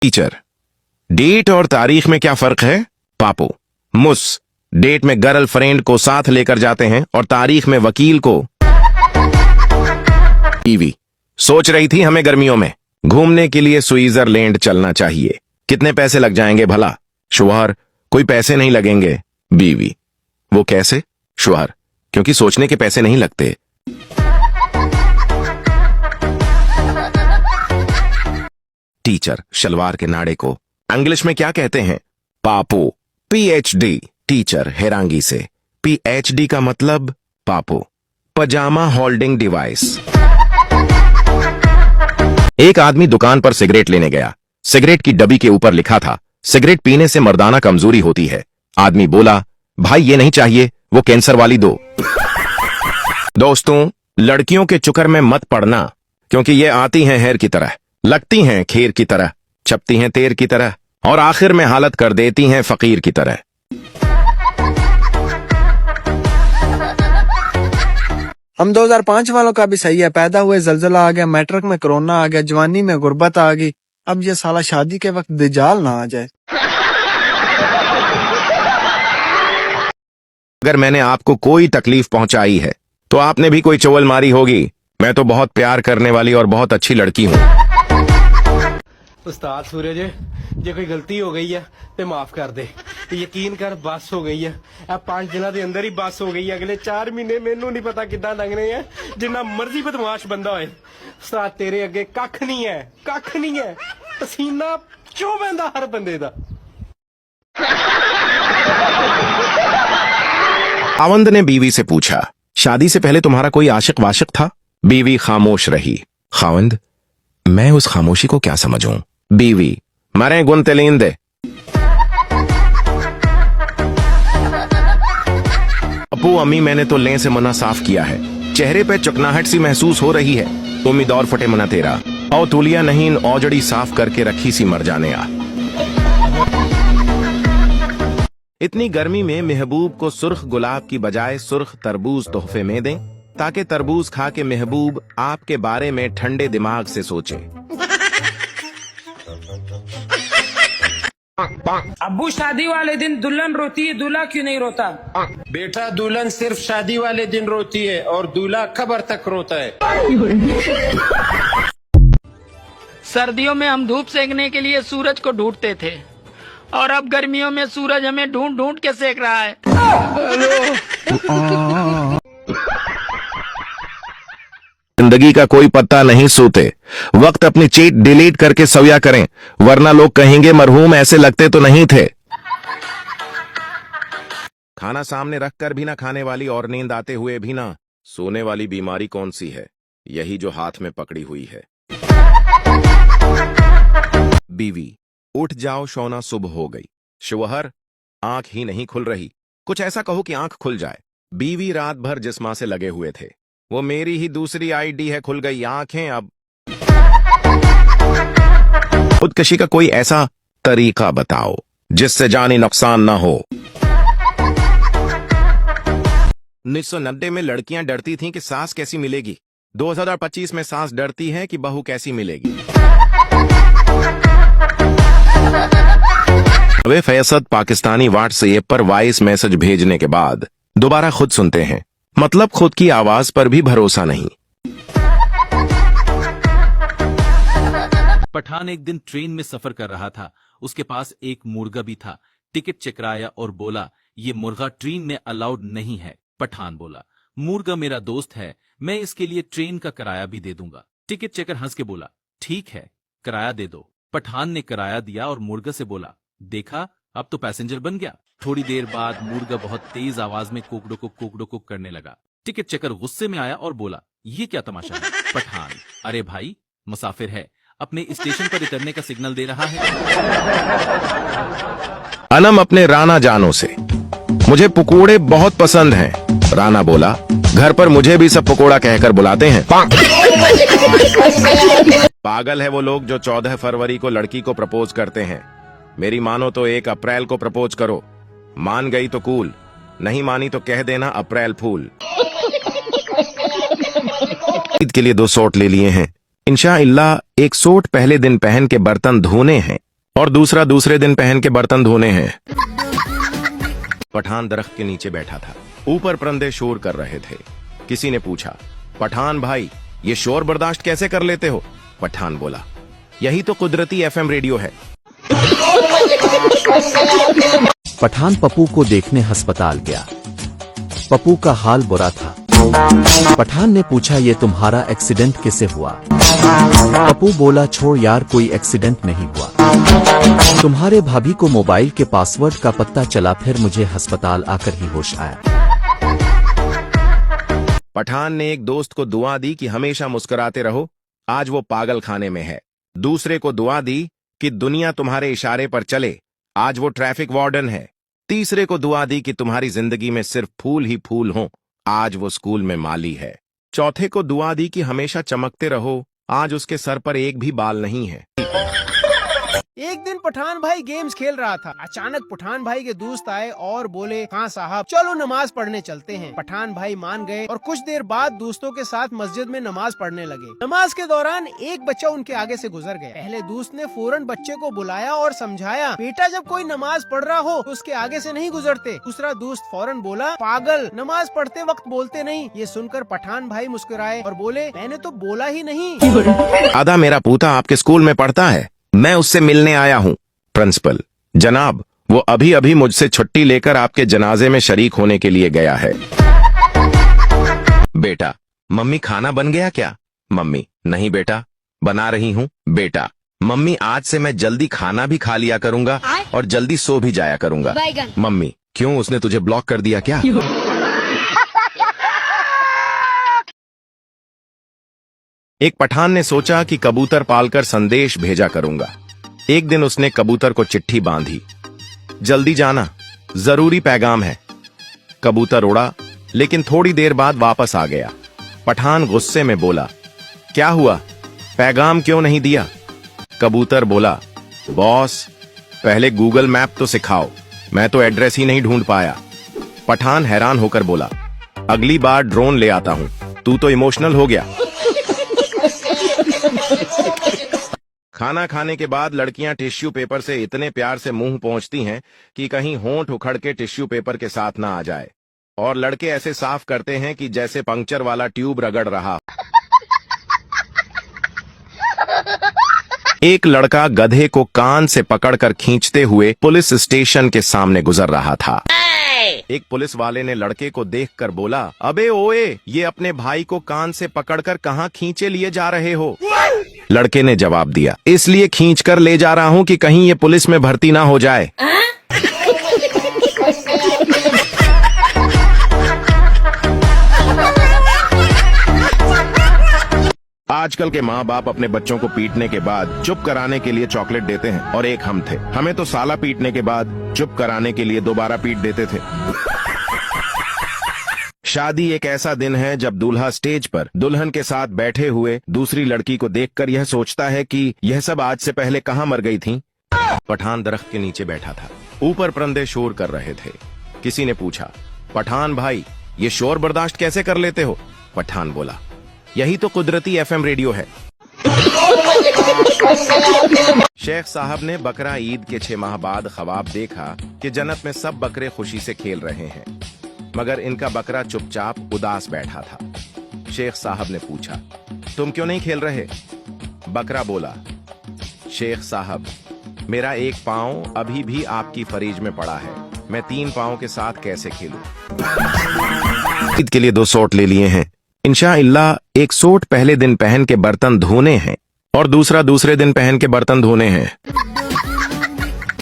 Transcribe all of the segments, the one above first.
Teacher, date और तारीख में क्या फर्क है? पापू, मुस, डेट में गर्ल फ्रेंड को साथ लेकर जाते हैं और तारीख में वकील को। बीवी, सोच रही थी हमें गर्मियों में घूमने के लिए स्विट्जरलैंड चलना चाहिए, कितने पैसे लग जाएंगे भला? शौहर, कोई पैसे नहीं लगेंगे। बीवी, वो कैसे? शौहर, क्योंकि सोचने के पैसे नहीं लगते। टीचर, शलवार के नाड़े को इंग्लिश में क्या कहते हैं? पापू, पीएचडी। टीचर, हैरांगी से, पीएचडी का मतलब? पापू, पजामा होल्डिंग डिवाइस। एक आदमी दुकान पर सिगरेट लेने गया। सिगरेट की डब्बी के ऊपर लिखा था, सिगरेट पीने से मर्दाना कमजोरी होती है। आदमी बोला, भाई ये नहीं चाहिए, वो कैंसर वाली दो। दोस्तों, लड़कियों के चक्कर में मत पड़ना, क्योंकि ये आती हैं हेर की तरह, लगती हैं खीर की तरह, छपती हैं तेर की तरह और आखिर में हालत कर देती हैं फकीर की तरह। हम 2005 वालों का भी सही है, पैदा हुए जलजला आ गया, मैट्रिक में कोरोना आ गया, जवानी में गुर्बत आ गई, अब ये साला शादी के वक्त दज्जाल ना आ जाए। अगर मैंने आपको कोई तकलीफ पहुंचाई है तो आपने भी कोई चौल मारी होगी। मैं तो बहुत प्यार करने वाली और बहुत अच्छी लड़की हूं। उस्ताद सूरज, जे कोई गलती हो गई है तो माफ कर दे। यकीन कर, बस हो गई है। अब 5 दिनों के अंदर ही बस हो गई है। अगले 4 महीने मैनू नहीं पता कितना लगने हैं। जिन्ना मर्जी बदमाश बंदा होए, उस्ताद तेरे अगे कख नहीं है, कख नहीं है। पसीना चो बंदा हर बंदे दा। खावंद ने बीवी से पूछा, शादी से पहले तुम्हारा कोई आशिक वाशिक था? बीवी खामोश रही। खावंद, मैं उस खामोशी को क्या समझूं? बीवी, मरे गुन तेलीन दे। अप्पू अम्मी, मैंने तो लें से मना साफ किया है, चेहरे पे चकनाहट सी महसूस हो रही है। उम्मीद और फटे मना तेरा, और तुलिया नहीं औजड़ी साफ करके रखी सी मर जाने आ। इतनी गर्मी में महबूब को सुर्ख गुलाब की बजाय सुर्ख तरबूज तोहफे में दें, ताकि तरबूज खा के महबूब आपके बारे में ठंडे दिमाग से सोचे। अब्बू, शादी वाले दिन दुल्हन रोती है, दूल्हा क्यों नहीं रोता? बेटा, दुल्हन सिर्फ शादी वाले दिन रोती है और दूल्हा कब्र तक रोता है। सर्दियों में हम धूप सेकने के लिए सूरज को ढूंढते थे, और अब गर्मियों में सूरज हमें ढूंढ ढूंढ के सेक रहा है। जिंदगी का कोई पत्ता नहीं सोते वक्त अपनी चीट डिलीट करके सव्या करें, वरना लोग कहेंगे मरहूम ऐसे लगते तो नहीं थे। खाना सामने रखकर भी ना खाने वाली और नींद आते हुए भी ना सोने वाली बीमारी कौन सी है? यही जो हाथ में पकड़ी हुई है। बीवी, उठ जाओ, सोना सुबह हो गई। शौहर, आंख ही नहीं खुल रही, कुछ ऐसा कहो कि आंख खुल जाए। बीवी, रात भर जिस मां से लगे हुए थे, वो मेरी ही दूसरी आईडी है, खुल गई आंखें अब। खुदकशी का कोई ऐसा तरीका बताओ जिससे जानी नुकसान ना हो। 1990 में लड़कियां डरती थीं कि सास कैसी मिलेगी, 2025 में सास डरती है कि बहू कैसी मिलेगी। वे फैसद पाकिस्तानी व्हाट्सएप पर वॉइस मैसेज भेजने के बाद दोबारा खुद सुनते हैं, मतलब खुद की आवाज पर भी भरोसा नहीं। पठान एक दिन ट्रेन में सफर कर रहा था। उसके पास एक मुर्गा भी था। टिकट चकराया और बोला, ये मुर्गा ट्रेन में अलाउड नहीं है। पठान बोला, मुर्गा मेरा दोस्त है, मैं इसके लिए ट्रेन का किराया भी दे दूंगा। टिकट चेकर हंस के बोला, ठीक है, किराया दे दो। पठान ने किराया दिया और मुर्गा से बोला, देखा, अब तो पैसेंजर बन गया। थोड़ी देर बाद मुर्गा बहुत तेज आवाज में कोकडो को करने लगा। टिकट चेकर गुस्से में आया और बोला, ये क्या तमाशा है? पठान, अरे भाई, मुसाफिर है, अपने स्टेशन पर उतरने का सिग्नल दे रहा है। अनम अपने राना जानों से, मुझे पकोड़े बहुत पसंद हैं। राना बोला, घर पर मुझे भी सब पकोड़ा कहकर बुलाते हैं। पागल है वो लोग जो 14 फरवरी को लड़की को प्रपोज करते हैं। मेरी मानो तो 1 अप्रैल को प्रपोज करो, मान गई तो कूल, नहीं मानी तो कह देना अप्रैल फूल। ईद के लिए 2 सूट ले लिए हैं। इंशाअल्लाह एक सूट पहले दिन पहन के बर्तन धोने हैं, और दूसरा दूसरे दिन पहन के बर्तन धोने हैं। पठान दरख्त के नीचे बैठा था। ऊपर परिंदे शोर कर रहे थे। किसी ने पूछा, पठान भाई ये शोर बर्दाश्त कैसे कर लेते हो? पठान बोला, यही तो कुदरती FM रेडियो है। पठान पप्पू को देखने अस्पताल गया। पप्पू का हाल बुरा था। पठान ने पूछा, ये तुम्हारा एक्सीडेंट कैसे हुआ? पप्पू बोला, छोड़ यार, कोई एक्सीडेंट नहीं हुआ। तुम्हारे भाभी को मोबाइल के पासवर्ड का पता चला, फिर मुझे अस्पताल आकर ही होश आया। पठान ने एक दोस्त को दुआ दी कि हमेशा मुस्कुराते रहो, आज वो पागल खाने में है। दूसरे को दुआ दी कि दुनिया तुम्हारे इशारे पर चले, आज वो ट्रैफिक वार्डन है। तीसरे को दुआ दी कि तुम्हारी जिंदगी में सिर्फ फूल ही फूल हों, आज वो स्कूल में माली है। चौथे को दुआ दी कि हमेशा चमकते रहो, आज उसके सर पर एक भी बाल नहीं है। एक दिन पठान भाई गेम्स खेल रहा था। अचानक पठान भाई के दोस्त आए और बोले, हाँ साहब चलो नमाज पढ़ने चलते हैं। पठान भाई मान गए और कुछ देर बाद दोस्तों के साथ मस्जिद में नमाज पढ़ने लगे। नमाज के दौरान एक बच्चा उनके आगे से गुजर गया। पहले दोस्त ने फौरन बच्चे को बुलाया और समझाया, बेटा जब कोई नमाज पढ़ रहा हो तो उसके आगे से नहीं गुजरते। दूसरा दोस्त फौरन बोला, पागल, नमाज पढ़ते वक्त बोलते नहीं। ये सुनकर पठान भाई मुस्कुराए और बोले, मैंने तो बोला ही नहीं। आधा मेरा पूता आपके स्कूल में पढ़ता है, मैं उससे मिलने आया हूँ। प्रिंसिपल, जनाब वो अभी अभी मुझसे छुट्टी लेकर आपके जनाजे में शरीक होने के लिए गया है। बेटा, मम्मी खाना बन गया क्या? मम्मी, नहीं बेटा, बना रही हूँ। बेटा, मम्मी आज से मैं जल्दी खाना भी खा लिया करूंगा और जल्दी सो भी जाया करूंगा। मम्मी, क्यों, उसने तुझे ब्लॉक कर दिया क्या? एक पठान ने सोचा कि कबूतर पालकर संदेश भेजा करूंगा। एक दिन उसने कबूतर को चिट्ठी बांधी, जल्दी जाना, जरूरी पैगाम है। कबूतर उड़ा, लेकिन थोड़ी देर बाद वापस आ गया। पठान गुस्से में बोला, क्या हुआ, पैगाम क्यों नहीं दिया? कबूतर बोला, बॉस पहले गूगल मैप तो सिखाओ, मैं तो एड्रेस ही नहीं ढूंढ पाया। पठान हैरान होकर बोला, अगली बार ड्रोन ले आता हूं, तू तो इमोशनल हो गया। खाना खाने के बाद लड़कियां टिश्यू पेपर से इतने प्यार से मुंह पोंछती हैं कि कहीं होंठ उखड़ के टिश्यू पेपर के साथ ना आ जाए, और लड़के ऐसे साफ करते हैं कि जैसे पंक्चर वाला ट्यूब रगड़ रहा। एक लड़का गधे को कान से पकड़कर खींचते हुए पुलिस स्टेशन के सामने गुजर रहा था। एक पुलिस वाले ने लड़के को देखकर बोला, अबे ओए, ये अपने भाई को कान से पकड़कर कहां खींचे लिए जा रहे हो? लड़के ने जवाब दिया, इसलिए खींचकर ले जा रहा हूं कि कहीं ये पुलिस में भर्ती ना हो जाए। आजकल के माँ बाप अपने बच्चों को पीटने के बाद चुप कराने के लिए चॉकलेट देते हैं, और एक हम थे, हमें तो साला पीटने के बाद चुप कराने के लिए दोबारा पीट देते थे। शादी एक ऐसा दिन है जब दूल्हा स्टेज पर दुल्हन के साथ बैठे हुए दूसरी लड़की को देखकर यह सोचता है कि यह सब आज से पहले कहाँ मर गई थी। पठान दरख्त के नीचे बैठा था। ऊपर परिंदे शोर कर रहे थे। किसी ने पूछा, पठान भाई ये शोर बर्दाश्त कैसे कर लेते हो? पठान बोला, यही तो कुदरती FM रेडियो है। शेख साहब ने बकरा ईद के 6 माह बाद ख्वाब देखा कि जन्नत में सब बकरे खुशी से खेल रहे हैं, मगर इनका बकरा चुपचाप उदास बैठा था। शेख साहब ने पूछा, तुम क्यों नहीं खेल रहे? बकरा बोला, शेख साहब मेरा एक पांव अभी भी आपकी फरीज में पड़ा है, मैं 3 पांव के साथ कैसे खेलूं? ईद के लिए 2 सूट ले लिए हैं, इंशाअल्लाह एक सूट पहले दिन पहन के बर्तन धोने हैं और दूसरा दूसरे दिन पहन के बर्तन धोने हैं।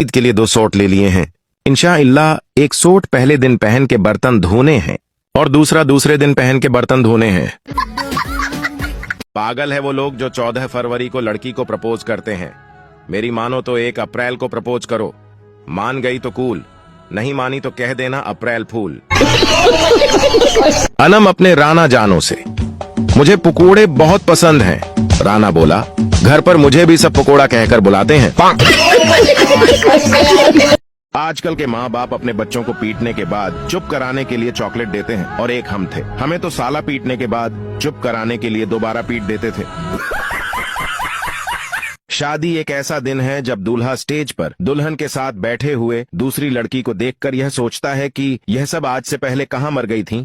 ईद के लिए 2 सूट ले लिए हैं, इंशाअल्लाह एक सूट पहले दिन पहन के बर्तन धोने हैं और दूसरा दूसरे दिन पहन के बर्तन धोने हैं। पागल है वो लोग जो 14 फरवरी को लड़की को प्रपोज करते हैं। मेरी मानो तो 1 अप्रैल को प्रपोज करो, मान गई तो कूल, नहीं मानी तो कह देना अप्रैल फूल। अनम अपने राना जानो से, मुझे पकोड़े बहुत पसंद हैं। राना बोला, घर पर मुझे भी सब पकोड़ा कहकर बुलाते हैं। आजकल के माँ बाप अपने बच्चों को पीटने के बाद चुप कराने के लिए चॉकलेट देते हैं, और एक हम थे, हमें तो साला पीटने के बाद चुप कराने के लिए दोबारा पीट देते थे। शादी एक ऐसा दिन है जब दूल्हा स्टेज पर दुल्हन के साथ बैठे हुए दूसरी लड़की को देखकर यह सोचता है कि यह सब आज से पहले कहाँ मर गई थीं।